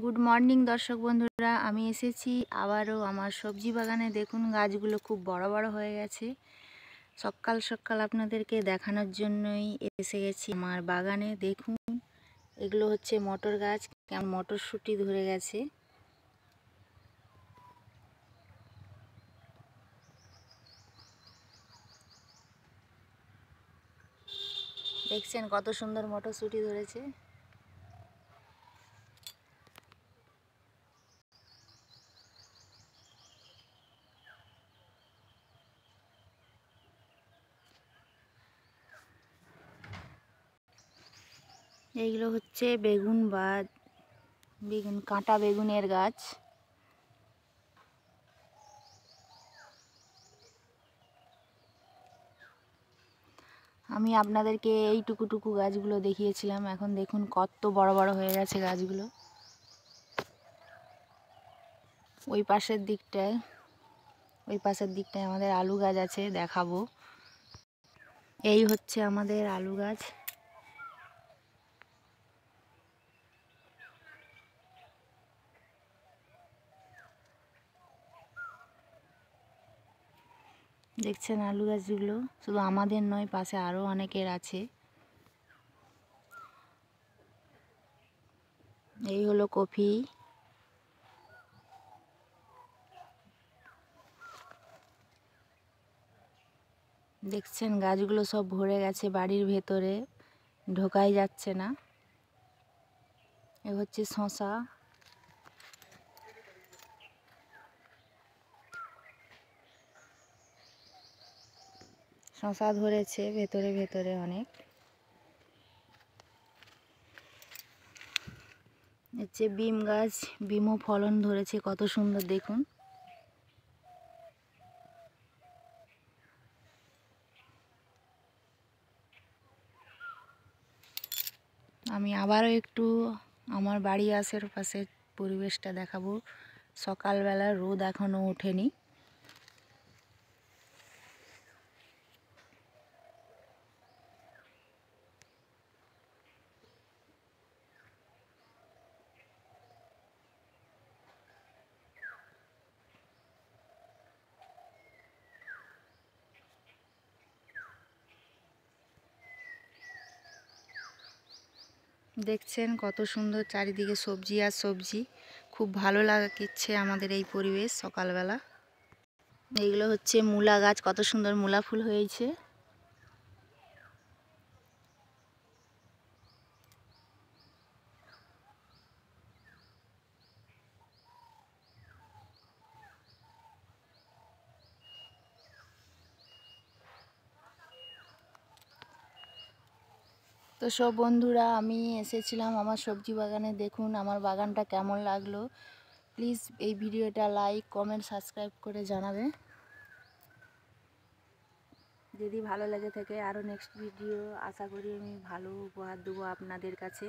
Good morning দর্শক বন্ধুরা, আমি এসেছি আবারও আমার সবজি বাগানে। দেখুন গাছগুলো খুব বড় বড় হয়ে গেছে। সকাল সকাল আপনাদেরকে দেখানোর জন্যই এসে গেছি আমার বাগানে। দেখুন এগুলো হচ্ছে মটর গাছ, কেমন মটরশুঁটি ধরে গেছে। দেখছেন কত সুন্দর মটরশুঁটি ধরেছে। এইগুলো হচ্ছে বেগুন বা কাঁটা বেগুনের গাছ। আমি আপনাদেরকে এই টুকু গাছগুলো দেখিয়েছিলাম, এখন দেখুন কত বড় বড় হয়ে গেছে গাছগুলো। ওই পাশের দিকটায় আমাদের আলু গাছ আছে, দেখাবো। এই হচ্ছে আমাদের আলু গাছ। দেখছেন আলু গাছগুলো শুধু আমাদের নয়, পাশে আরও অনেকের আছে। এই হলো কফি। দেখছেন গাছগুলো সব ভরে গেছে, বাড়ির ভেতরে ঢোকাই যাচ্ছে না। এ হচ্ছে শসা। শসা ধরেছে ভেতরে ভেতরে অনেক। হচ্ছে বিম গাছ, বিমও ফলন ধরেছে কত সুন্দর দেখুন। আমি আবারও একটু আমার বাড়ি আশেপাশের পরিবেশটা দেখাবো। সকালবেলা রোদ এখনও ওঠেনি। দেখছেন কত সুন্দর চারিদিকে সবজি আর সবজি। খুব ভালো লাগছে আমাদের এই পরিবেশ সকালবেলা। এইগুলো হচ্ছে মূলা গাছ, কত সুন্দর মূলা ফুল হয়েছে। তো সব বন্ধুরা, আমি এসেছিলাম আমার সবজি বাগানে। দেখুন আমার বাগানটা কেমন লাগলো। প্লিজ এই ভিডিওটা লাইক, কমেন্ট, সাবস্ক্রাইব করে জানাবে যদি ভালো লেগে থাকে। আরও নেক্সট ভিডিও আশা করি আমি ভালো উপহার দেবো আপনাদের কাছে।